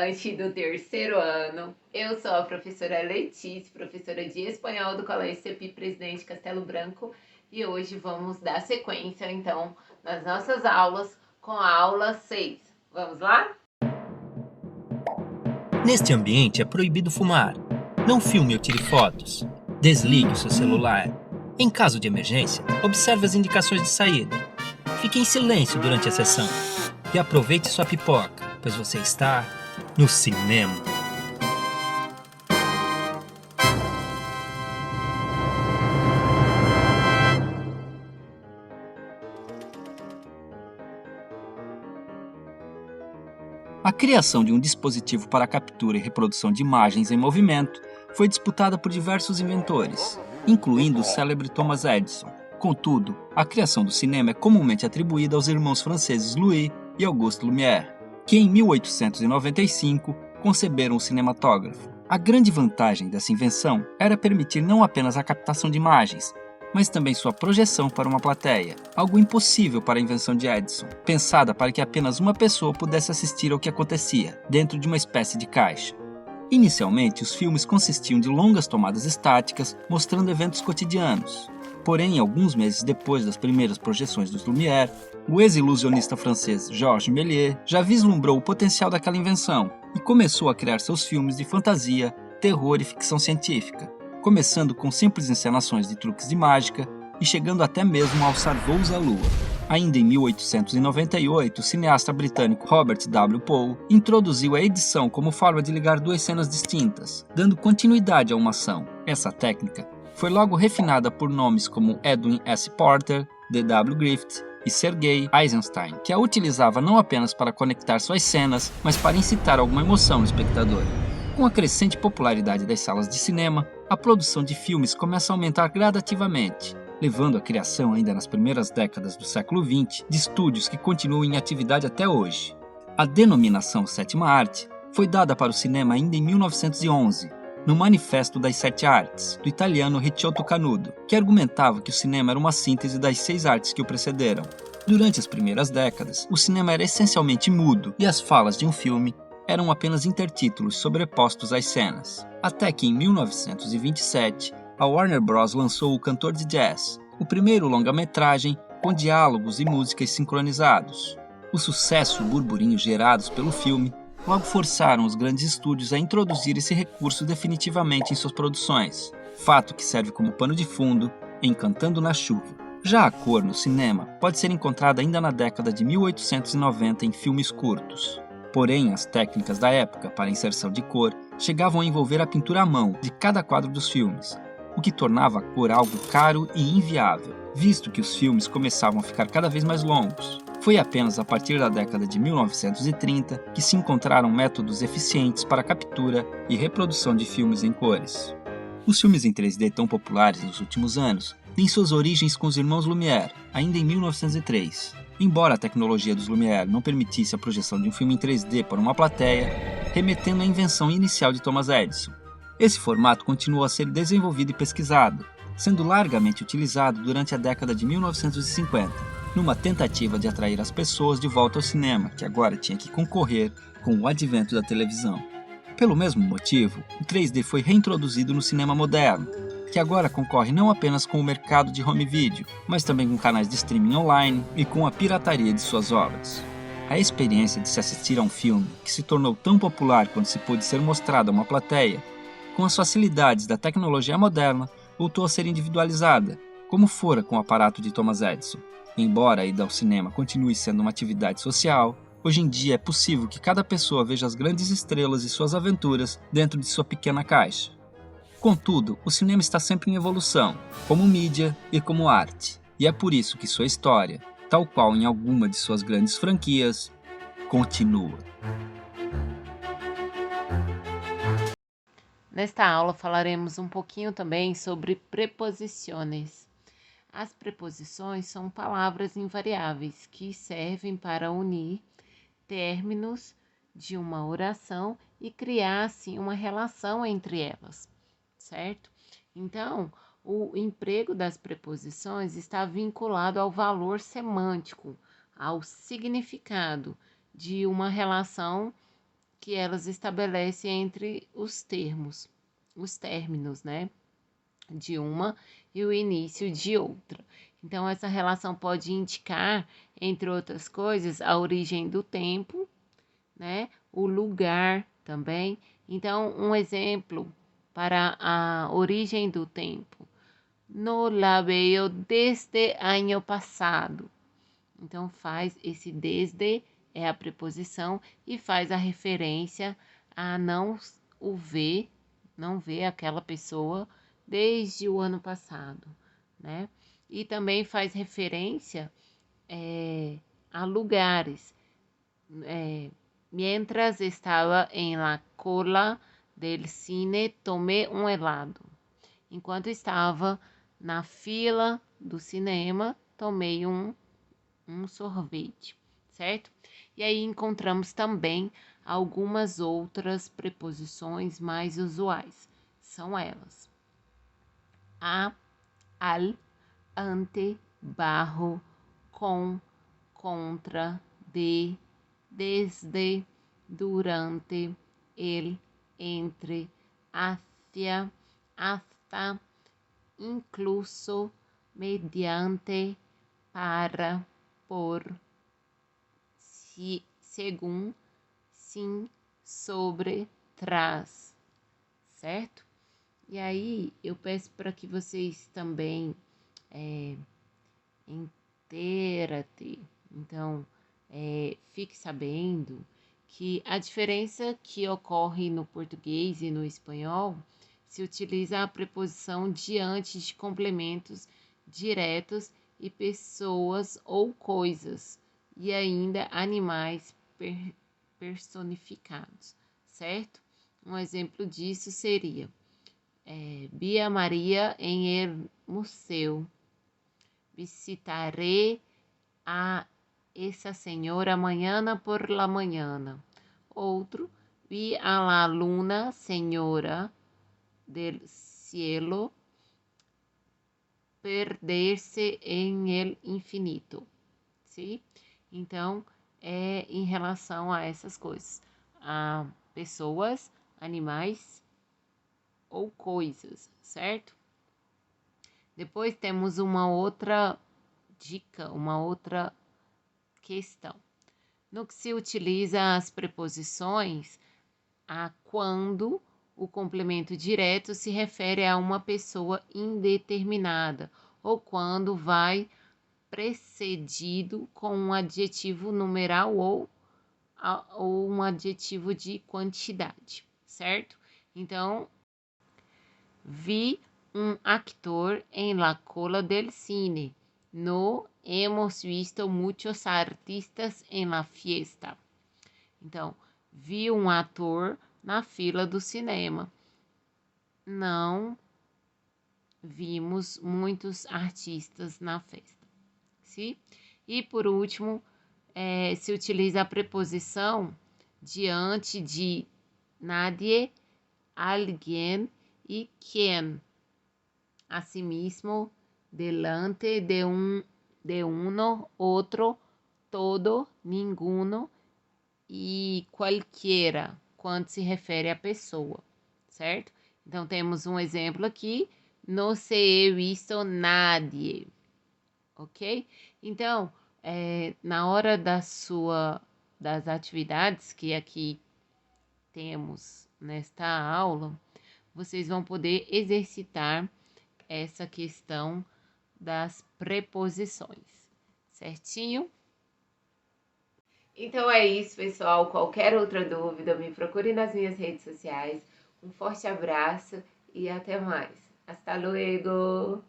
estudante do terceiro ano. Eu sou a professora Letícia, professora de espanhol do Colégio CEPI Presidente Castelo Branco, e hoje vamos dar sequência, então, nas nossas aulas com a aula 6. Vamos lá? Neste ambiente é proibido fumar. Não filme ou tire fotos. Desligue o seu celular. Em caso de emergência, observe as indicações de saída. Fique em silêncio durante a sessão. E aproveite sua pipoca, pois você está no cinema. A criação de um dispositivo para a captura e reprodução de imagens em movimento foi disputada por diversos inventores, incluindo o célebre Thomas Edison. Contudo, a criação do cinema é comumente atribuída aos irmãos franceses Louis e Auguste Lumière, que em 1895 conceberam o cinematógrafo. A grande vantagem dessa invenção era permitir não apenas a captação de imagens, mas também sua projeção para uma plateia, algo impossível para a invenção de Edison, pensada para que apenas uma pessoa pudesse assistir ao que acontecia, dentro de uma espécie de caixa. Inicialmente, os filmes consistiam de longas tomadas estáticas, mostrando eventos cotidianos. Porém, alguns meses depois das primeiras projeções dos Lumière, o ex-ilusionista francês Georges Méliès já vislumbrou o potencial daquela invenção e começou a criar seus filmes de fantasia, terror e ficção científica, começando com simples encenações de truques de mágica e chegando até mesmo a alçar voos à lua. Ainda em 1898, o cineasta britânico Robert W. Poe introduziu a edição como forma de ligar duas cenas distintas, dando continuidade a uma ação. Essa técnica foi logo refinada por nomes como Edwin S. Porter, D. W. Griffith e Sergei Eisenstein, que a utilizava não apenas para conectar suas cenas, mas para incitar alguma emoção no espectador. Com a crescente popularidade das salas de cinema, a produção de filmes começa a aumentar gradativamente, levando à criação, ainda nas primeiras décadas do século XX, de estúdios que continuam em atividade até hoje. A denominação sétima arte foi dada para o cinema ainda em 1911, no Manifesto das Sete Artes, do italiano Ricciotto Canudo, que argumentava que o cinema era uma síntese das 6 artes que o precederam. Durante as primeiras décadas, o cinema era essencialmente mudo e as falas de um filme eram apenas intertítulos sobrepostos às cenas. Até que em 1927, a Warner Bros. Lançou O Cantor de Jazz, o primeiro longa-metragem com diálogos e músicas sincronizados. O sucesso e o burburinho gerados pelo filme logo forçaram os grandes estúdios a introduzir esse recurso definitivamente em suas produções, fato que serve como pano de fundo em Cantando na Chuva. Já a cor no cinema pode ser encontrada ainda na década de 1890 em filmes curtos. Porém, as técnicas da época para a inserção de cor chegavam a envolver a pintura à mão de cada quadro dos filmes, o que tornava a cor algo caro e inviável, visto que os filmes começavam a ficar cada vez mais longos. Foi apenas a partir da década de 1930 que se encontraram métodos eficientes para a captura e reprodução de filmes em cores. Os filmes em 3D tão populares nos últimos anos têm suas origens com os irmãos Lumière, ainda em 1903. Embora a tecnologia dos Lumière não permitisse a projeção de um filme em 3D para uma plateia, remetendo à invenção inicial de Thomas Edison. Esse formato continuou a ser desenvolvido e pesquisado, sendo largamente utilizado durante a década de 1950, numa tentativa de atrair as pessoas de volta ao cinema, que agora tinha que concorrer com o advento da televisão. Pelo mesmo motivo, o 3D foi reintroduzido no cinema moderno, que agora concorre não apenas com o mercado de home video, mas também com canais de streaming online e com a pirataria de suas obras. A experiência de se assistir a um filme, que se tornou tão popular quando se pôde ser mostrado a uma plateia, com as facilidades da tecnologia moderna, voltou a ser individualizada, como fora com o aparato de Thomas Edison. Embora a ida ao cinema continue sendo uma atividade social, hoje em dia é possível que cada pessoa veja as grandes estrelas e suas aventuras dentro de sua pequena caixa. Contudo, o cinema está sempre em evolução, como mídia e como arte, e é por isso que sua história, tal qual em alguma de suas grandes franquias, continua. Nesta aula falaremos um pouquinho também sobre preposições. As preposições são palavras invariáveis que servem para unir términos de uma oração e criar, assim, uma relação entre elas, certo? Então, o emprego das preposições está vinculado ao valor semântico, ao significado de uma relação que elas estabelecem entre os términos, né, de uma e o início de outra. Então, essa relação pode indicar, entre outras coisas, a origem do tempo, né, o lugar também. Então, um exemplo para a origem do tempo. No la veo desde ano passado. Então, faz esse desde, é a preposição, e faz a referência a não ver aquela pessoa desde o ano passado, né? E também faz referência a lugares. Mientras estava em la cola del cine, tomé um helado. Enquanto estava na fila do cinema, tomei um sorvete, certo? E aí encontramos também algumas outras preposições mais usuais. São elas: a, al, ante, barro, com, contra, de, desde, durante, el, entre, hacia, hasta, incluso, mediante, para, por, segundo, sim, sobre, traz, certo? E aí eu peço para que vocês também inteirate. Então, fique sabendo que a diferença que ocorre no português e no espanhol se utiliza a preposição diante de complementos diretos e pessoas ou coisas, e ainda animais personificados, certo? Um exemplo disso seria vi a Maria em el museu. Visitaré a essa senhora amanhã por la manhã. Outro, vi a la luna, senhora del cielo, perder-se em el infinito. Sim? Então, é em relação a essas coisas. A pessoas, animais ou coisas, certo? Depois temos uma outra dica, uma outra questão. No que se utiliza as preposições a quando o complemento direto se refere a uma pessoa indeterminada ou quando vai precedido com um adjetivo numeral ou um adjetivo de quantidade, certo? Então, vi un actor en la cola del cine. No hemos visto muchos artistas en la fiesta. Então, vi um ator na fila do cinema. Não vimos muitos artistas na festa. Sim? E por último, se utiliza a preposição diante de nadie, alguém e quien. Asimismo, delante de uno, otro, todo, ninguno e qualquer, quando se refere à pessoa, certo? Então, temos um exemplo aqui, no se he visto nadie, ok? Então, na hora das atividades que aqui temos nesta aula, vocês vão poder exercitar essa questão das preposições, certinho? Então é isso, pessoal. Qualquer outra dúvida, me procure nas minhas redes sociais. Um forte abraço e até mais. Hasta luego!